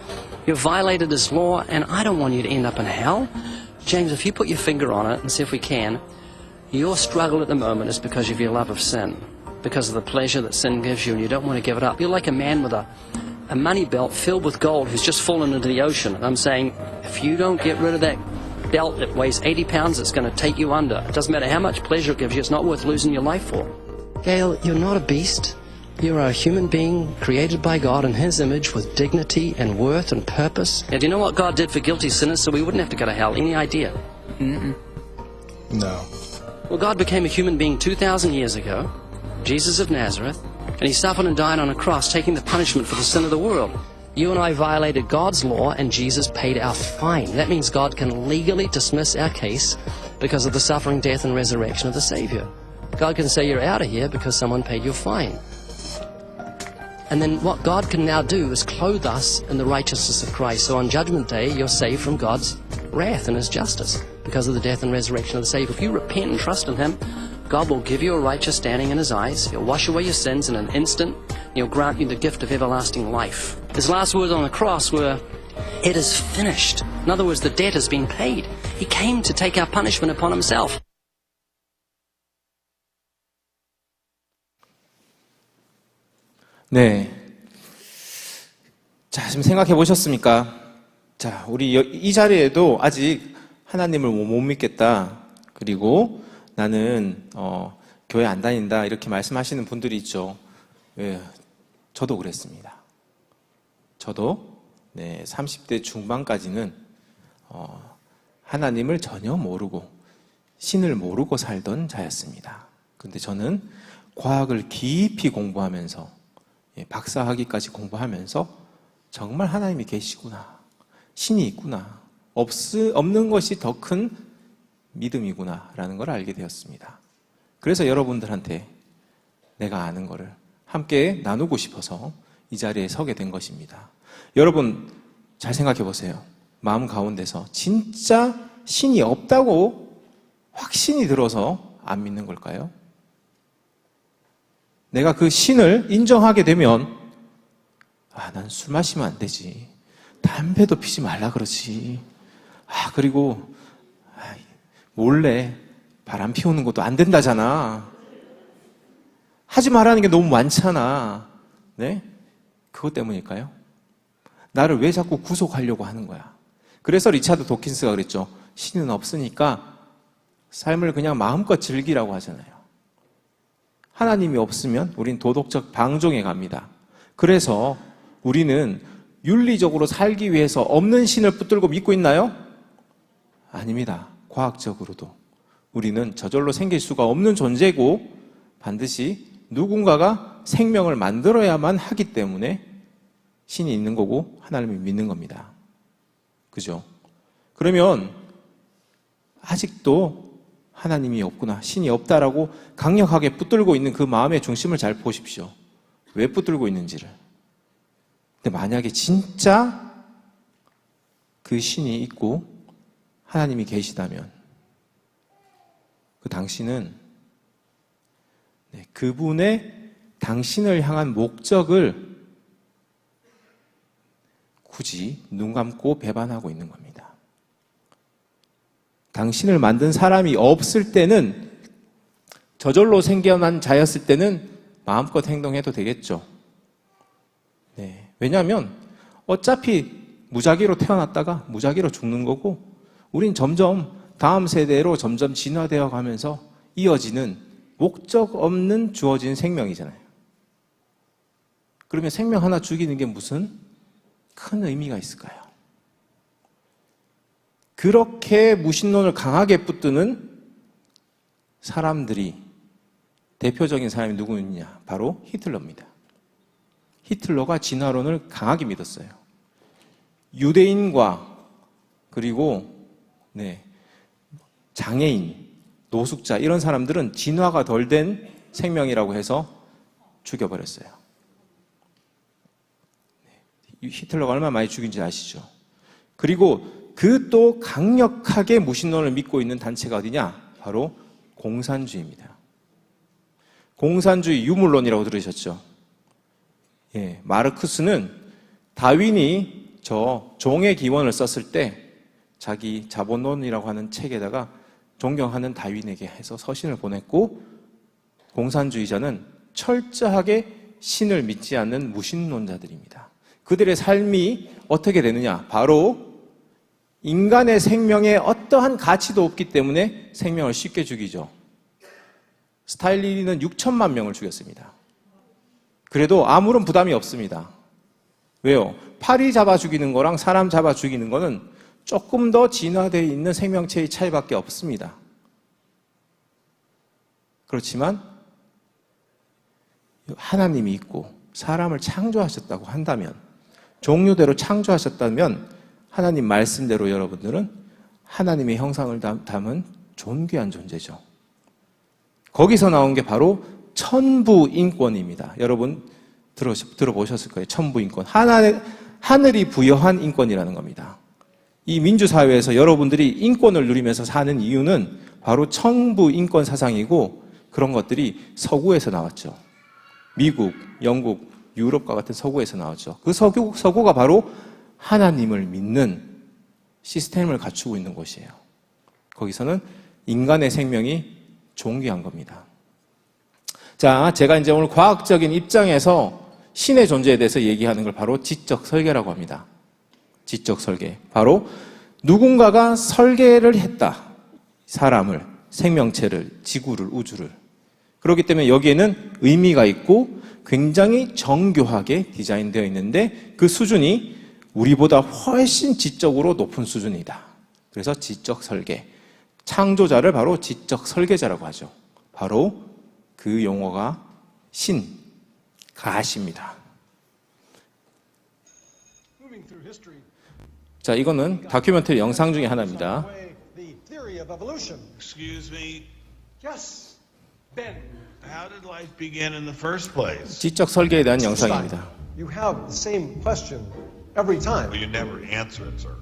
You've violated His law, and I don't want you to end up in hell. James, if you put your finger on it and see if we can, your struggle at the moment is because of your love of sin, because of the pleasure that sin gives you, and you don't want to give it up. You're like a man with a money belt filled with gold who's just fallen into the ocean. And I'm saying, if you don't get rid of that belt that weighs 80 pounds, it's going to take you under. It doesn't matter how much pleasure it gives you, it's not worth losing your life for. Gail, you're not a beast. You are a human being created by God in His image with dignity and worth and purpose. And do you know what God did for guilty sinners so we wouldn't have to go to hell? Any idea? No. Well, God became a human being 2,000 years ago, Jesus of Nazareth, and He suffered and died on a cross, taking the punishment for the sin of the world. You and I violated God's law, and Jesus paid our fine. That means God can legally dismiss our case because of the suffering, death, and resurrection of the Savior. God can say you're out of here because someone paid your fine. And then what God can now do is clothe us in the righteousness of Christ. So on Judgment Day, you're saved from God's wrath and His justice because of the death and resurrection of the Savior. If you repent and trust in Him, God will give you a righteous standing in His eyes. He'll wash away your sins in an instant. And He'll grant you the gift of everlasting life. His last words on the cross were, "It is finished." In other words, the debt has been paid. He came to take our punishment upon Himself. 네. 자, 지금 생각해 보셨습니까? 자, 우리 이 자리에도 아직 하나님을 못 믿겠다. 그리고 나는 교회 안 다닌다. 이렇게 말씀하시는 분들이 있죠. 예, 저도 그랬습니다. 저도 30대 중반까지는 하나님을 전혀 모르고 신을 모르고 살던 자였습니다. 근데 저는 과학을 깊이 공부하면서 박사학위까지 공부하면서 정말 하나님이 계시구나, 신이 있구나, 없는 것이 더 큰 믿음이구나 라는 걸 알게 되었습니다. 그래서 여러분들한테 내가 아는 거를 함께 나누고 싶어서 이 자리에 서게 된 것입니다. 여러분 잘 생각해 보세요. 마음 가운데서 진짜 신이 없다고 확신이 들어서 안 믿는 걸까요? 내가 그 신을 인정하게 되면 난 술 마시면 안 되지, 담배도 피지 말라 그러지, 그리고 몰래 바람 피우는 것도 안 된다잖아, 하지 말라는 게 너무 많잖아. 네? 그것 때문일까요? 나를 왜 자꾸 구속하려고 하는 거야? 그래서 리차드 도킨스가 그랬죠. 신은 없으니까 삶을 그냥 마음껏 즐기라고 하잖아요. 하나님이 없으면 우린 도덕적 방종에 갑니다. 그래서 우리는 윤리적으로 살기 위해서 없는 신을 붙들고 믿고 있나요? 아닙니다. 과학적으로도 우리는 저절로 생길 수가 없는 존재고 반드시 누군가가 생명을 만들어야만 하기 때문에 신이 있는 거고 하나님을 믿는 겁니다. 그죠? 그러면 아직도 하나님이 없구나, 신이 없다라고 강력하게 붙들고 있는 그 마음의 중심을 잘 보십시오. 왜 붙들고 있는지를. 근데 만약에 진짜 그 신이 있고 하나님이 계시다면 그 당신은 그분의 당신을 향한 목적을 굳이 눈 감고 배반하고 있는 겁니다. 당신을 만든 사람이 없을 때는, 저절로 생겨난 자였을 때는 마음껏 행동해도 되겠죠. 네. 왜냐하면 어차피 무작위로 태어났다가 무작위로 죽는 거고, 우린 점점 다음 세대로 점점 진화되어 가면서 이어지는 목적 없는 주어진 생명이잖아요. 그러면 생명 하나 죽이는 게 무슨 큰 의미가 있을까요? 그렇게 무신론을 강하게 붙드는 사람들이, 대표적인 사람이 누구냐? 바로 히틀러입니다. 히틀러가 진화론을 강하게 믿었어요. 유대인과 그리고 장애인, 노숙자 이런 사람들은 진화가 덜 된 생명이라고 해서 죽여버렸어요. 히틀러가 얼마나 많이 죽인지 아시죠? 그리고 그 또 강력하게 무신론을 믿고 있는 단체가 어디냐? 바로 공산주의입니다. 공산주의 유물론이라고 들으셨죠? 예, 마르크스는 다윈이 저 종의 기원을 썼을 때 자기 자본론이라고 하는 책에다가 존경하는 다윈에게 해서 서신을 보냈고, 공산주의자는 철저하게 신을 믿지 않는 무신론자들입니다. 그들의 삶이 어떻게 되느냐? 바로 인간의 생명에 어떠한 가치도 없기 때문에 생명을 쉽게 죽이죠. 스탈린은 6천만 명을 죽였습니다. 그래도 아무런 부담이 없습니다. 왜요? 파리 잡아 죽이는 거랑 사람 잡아 죽이는 거는 조금 더 진화되어 있는 생명체의 차이밖에 없습니다. 그렇지만 하나님이 있고 사람을 창조하셨다고 한다면, 종류대로 창조하셨다면 하나님 말씀대로 여러분들은 하나님의 형상을 담은 존귀한 존재죠. 거기서 나온 게 바로 천부인권입니다. 여러분 들어보셨을 거예요. 천부인권. 하늘이 부여한 인권이라는 겁니다. 이 민주사회에서 여러분들이 인권을 누리면서 사는 이유는 바로 천부인권 사상이고, 그런 것들이 서구에서 나왔죠. 미국, 영국, 유럽과 같은 서구에서 나왔죠. 그 서구가 바로 하나님을 믿는 시스템을 갖추고 있는 곳이에요. 거기서는 인간의 생명이 존귀한 겁니다. 자, 제가 이제 오늘 과학적인 입장에서 신의 존재에 대해서 얘기하는 걸 바로 지적 설계라고 합니다. 지적 설계. 바로 누군가가 설계를 했다. 사람을, 생명체를, 지구를, 우주를. 그렇기 때문에 여기에는 의미가 있고 굉장히 정교하게 디자인되어 있는데 그 수준이 우리보다 훨씬 지적으로 높은 수준이다. 그래서 지적 설계. 창조자를 바로 지적 설계자라고 하죠. 바로 그 용어가 신, 가십니다. 자, 이거는 다큐멘터리 영상 중에 하나입니다. Excuse me. Yes, Ben. How did life begin in the first place? 지적 설계에 대한 영상입니다. You have the same question every time. Well, you never answer it, sir.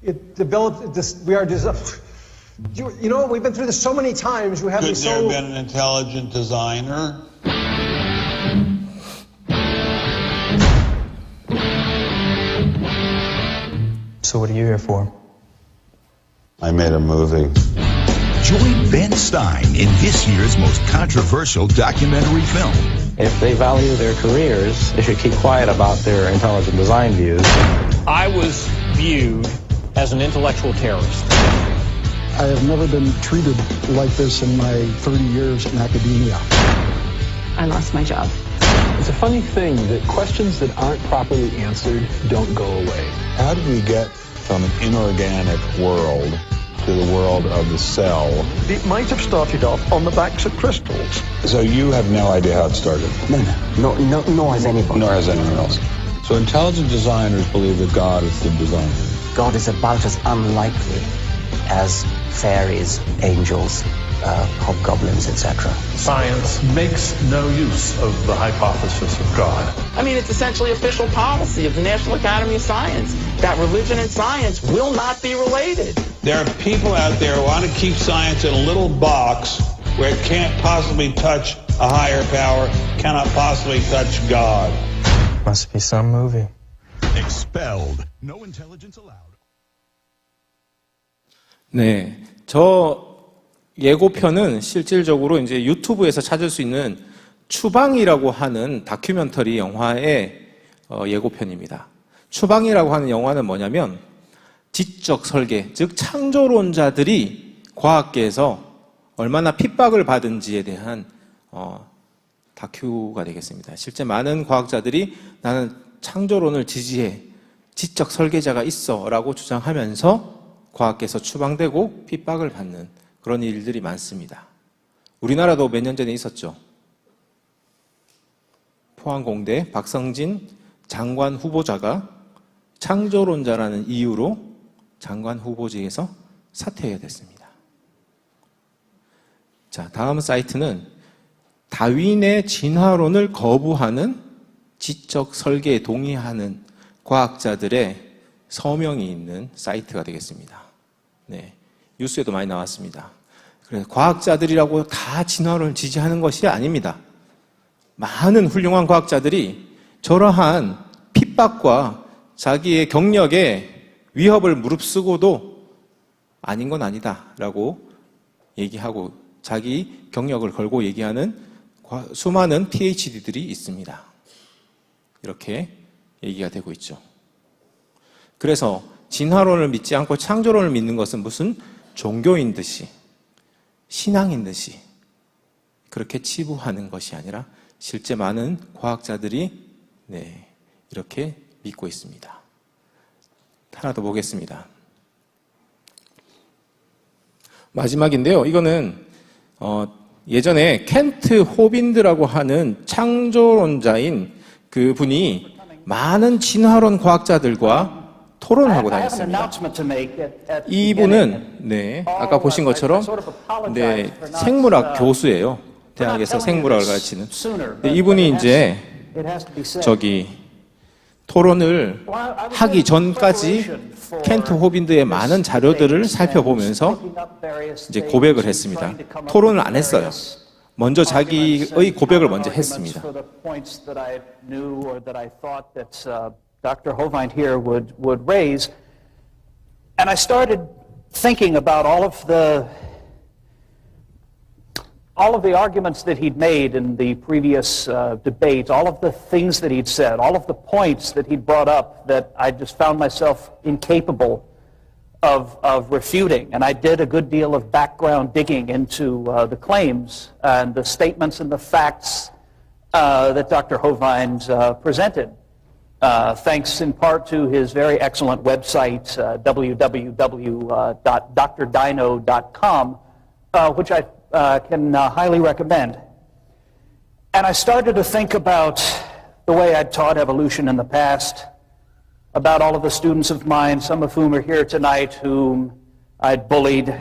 It developed. We are you know, we've been through this so many times. You have Could been there so. have been an intelligent designer? So what are you here for? I made a movie. Join Ben Stein in this year's most controversial documentary film. If they value their careers, they should keep quiet about their intelligent design views. I was viewed as an intellectual terrorist. I have never been treated like this in my 30 years in academia. I lost my job. It's a funny thing that questions that aren't properly answered don't go away. How did we get from an inorganic world to the world of the cell? It might have started off on the backs of crystals. So you have no idea how it started? No, nor has anybody. Nor has anyone else. So intelligent designers believe that God is the designer. God is about as unlikely as fairies, angels, hobgoblins, etc. Science makes no use of the hypothesis of God. I mean, it's essentially official policy of the National Academy of Science that religion and science will not be related. There are people out there who want to keep science in a little box where it can't possibly touch a higher power, cannot possibly touch God. Must be some movie. Expelled. No intelligence allowed. 네, 저 예고편은 실질적으로 이제 유튜브에서 찾을 수 있는 추방이라고 하는 다큐멘터리 영화의 예고편입니다. 추방이라고 하는 영화는 뭐냐면 지적 설계, 즉 창조론자들이 과학계에서 얼마나 핍박을 받은지에 대한 다큐가 되겠습니다. 실제 많은 과학자들이 나는 창조론을 지지해, 지적 설계자가 있어 라고 주장하면서 과학계에서 추방되고 핍박을 받는 그런 일들이 많습니다. 우리나라도 몇 년 전에 있었죠. 포항공대 박성진 장관 후보자가 창조론자라는 이유로 장관 후보직에서 사퇴해야 됐습니다. 자, 다음 사이트는 다윈의 진화론을 거부하는 지적 설계에 동의하는 과학자들의 서명이 있는 사이트가 되겠습니다. 네, 뉴스에도 많이 나왔습니다. 그래서 과학자들이라고 다 진화론을 지지하는 것이 아닙니다. 많은 훌륭한 과학자들이 저러한 핍박과 자기의 경력에 위협을 무릅쓰고도 아닌 건 아니다라고 얘기하고 자기 경력을 걸고 얘기하는 수많은 PhD들이 있습니다. 이렇게 얘기가 되고 있죠. 그래서 진화론을 믿지 않고 창조론을 믿는 것은 무슨 종교인 듯이, 신앙인 듯이 그렇게 치부하는 것이 아니라 실제 많은 과학자들이 이렇게 믿고 있습니다. 하나 더 보겠습니다. 마지막인데요. 이거는 예전에 켄트 호빈드라고 하는 창조론자인 그 분이 많은 진화론 과학자들과 토론하고 다녔습니다. 이분은 아까 보신 것처럼 생물학 교수예요. 대학에서 생물학을 가르치는. 이분이 이제 토론을 하기 전까지 켄트 호빈드의 많은 자료들을 살펴보면서 이제 고백을 했습니다. 토론을 안 했어요. 먼저 자기의 고백을 먼저 했습니다. For the points that I knew or that I thought that Dr. Hovind here would raise, and I started thinking about all of the arguments that he'd made in the previous debate, all of the things that he'd said, all of the points that he'd brought up that I just found myself incapable of refuting. And I did a good deal of background digging into the claims and the statements and the facts that Dr. Hovind presented, thanks in part to his very excellent website, www.drdino.com, which I can highly recommend. And I started to think about the way I'd taught evolution in the past, about all of the students of mine, some of whom are here tonight, whom I'd bullied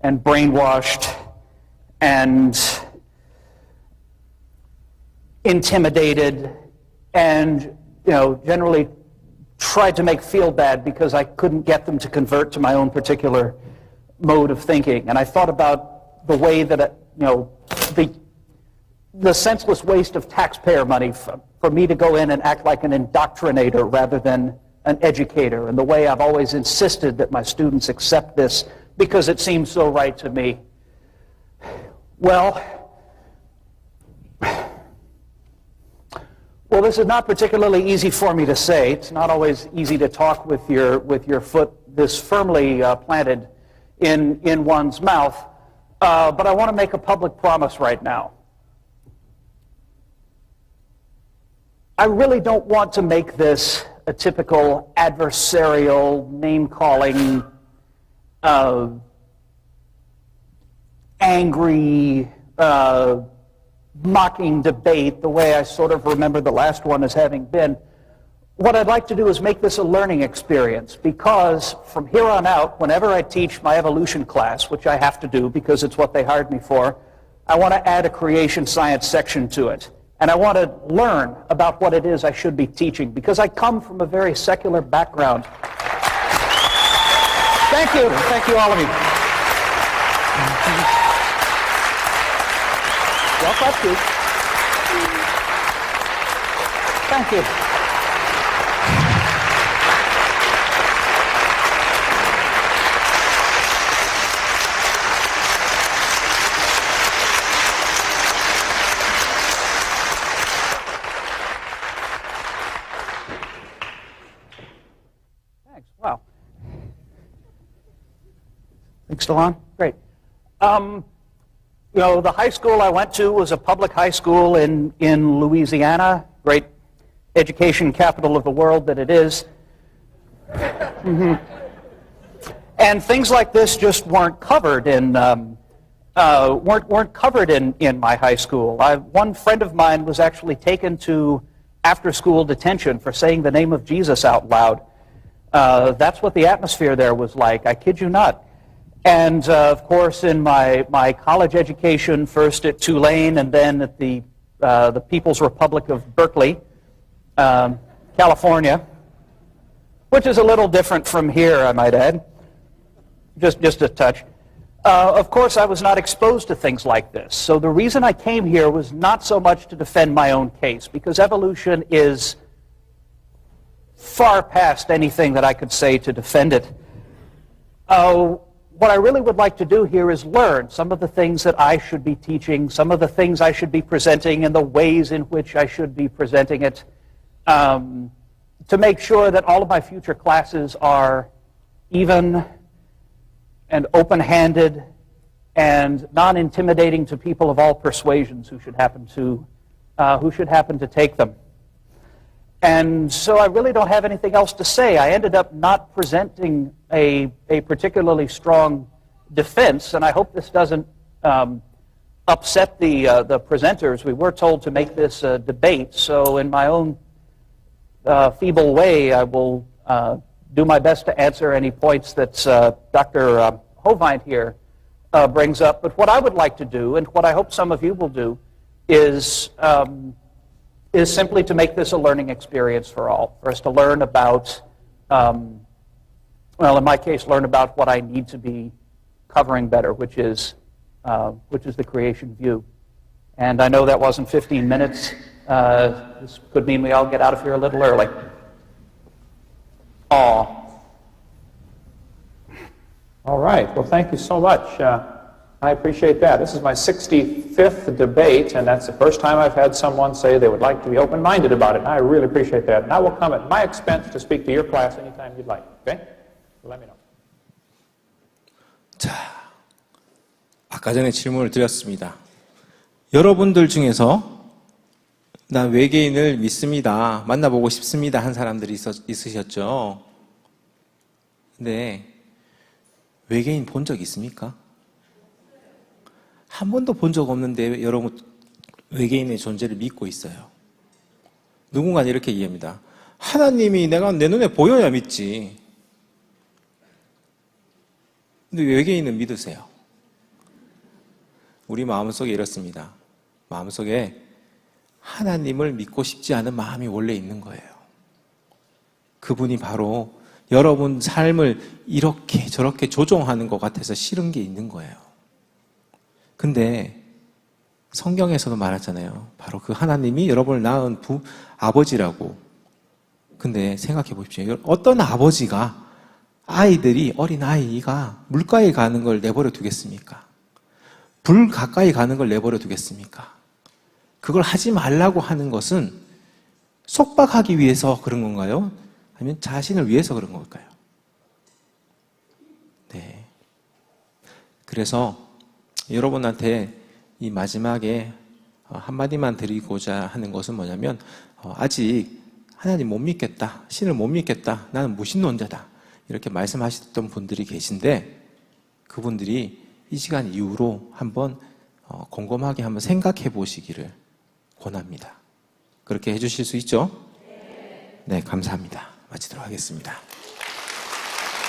and brainwashed and intimidated and, generally tried to make feel bad because I couldn't get them to convert to my own particular mode of thinking. And I thought about the way that, the senseless waste of taxpayer money for me to go in and act like an indoctrinator rather than an educator, and the way I've always insisted that my students accept this because it seems so right to me. Well, this is not particularly easy for me to say. It's not always easy to talk with your foot this firmly planted in one's mouth, but I want to make a public promise right now. I really don't want to make this a typical adversarial, name-calling, angry, mocking debate the way I sort of remember the last one as having been. What I'd like to do is make this a learning experience, because from here on out, whenever I teach my evolution class, which I have to do because it's what they hired me for, I want to add a creation science section to it. And I want to learn about what it is I should be teaching, because I come from a very secular background. Thank you. Thank you, all of you. Well, thank you. Thank you. Wow. Think still on? Great. The high school I went to was a public high school in Louisiana, great education capital of the world that it is. Mm-hmm. And things like this just weren't covered in weren't covered in my high school. One friend of mine was actually taken to after-school detention for saying the name of Jesus out loud. That's what the atmosphere there was like, I kid you not. And of course, in my college education, first at Tulane and then at the People's Republic of Berkeley, California, which is a little different from here, I might add, just a touch. Of course, I was not exposed to things like this. So the reason I came here was not so much to defend my own case, because evolution is far past anything that I could say to defend it. What I really would like to do here is learn some of the things that I should be teaching, some of the things I should be presenting, and the ways in which I should be presenting it, to make sure that all of my future classes are even and open-handed and non-intimidating to people of all persuasions who should happen to take them. And so I really don't have anything else to say. I ended up not presenting a particularly strong defense, and I hope this doesn't upset the presenters. We were told to make this a debate, so in my own feeble way, I will do my best to answer any points that Dr. Hovind here brings up. But what I would like to do, and what I hope some of you will do, is simply to make this a learning experience for all, for us to learn about, well, in my case, learn about what I need to be covering better, which is the creation view. And I know that wasn't 15 minutes. This could mean we all get out of here a little early. All right. Well, thank you so much. I appreciate that. This is my 65th debate, and that's the first time I've had someone say they would like to be open-minded about it. And I really appreciate that. And I will come at my expense to speak to your class anytime you'd like. Okay? Let me know. 자, 아까 전에 질문을 드렸습니다. 여러분들 중에서 나 외계인을 믿습니다. 만나보고 싶습니다. 한 사람들이 있으셨죠? 근데 외계인 본 적 있습니까? 한 번도 본 적 없는데 여러분 외계인의 존재를 믿고 있어요. 누군가는 이렇게 이해합니다. 하나님이 내 눈에 보여야 믿지. 근데 외계인은 믿으세요. 우리 마음속에 이렇습니다. 마음속에 하나님을 믿고 싶지 않은 마음이 원래 있는 거예요. 그분이 바로 여러분 삶을 이렇게 저렇게 조종하는 것 같아서 싫은 게 있는 거예요. 근데 성경에서도 말하잖아요. 바로 그 하나님이 여러분을 낳은 아버지라고. 근데 생각해 보십시오. 어떤 아버지가 어린 아이가 물가에 가는 걸 내버려 두겠습니까? 불 가까이 가는 걸 내버려 두겠습니까? 그걸 하지 말라고 하는 것은 속박하기 위해서 그런 건가요? 아니면 자신을 위해서 그런 걸까요? 네. 그래서 여러분한테 이 마지막에 한마디만 드리고자 하는 것은 뭐냐면 아직 하나님 못 믿겠다, 신을 못 믿겠다, 나는 무신론자다 이렇게 말씀하셨던 분들이 계신데 그분들이 이 시간 이후로 한번 곰곰하게 한번 생각해 보시기를 권합니다. 그렇게 해주실 수 있죠? 네, 감사합니다. 마치도록 하겠습니다.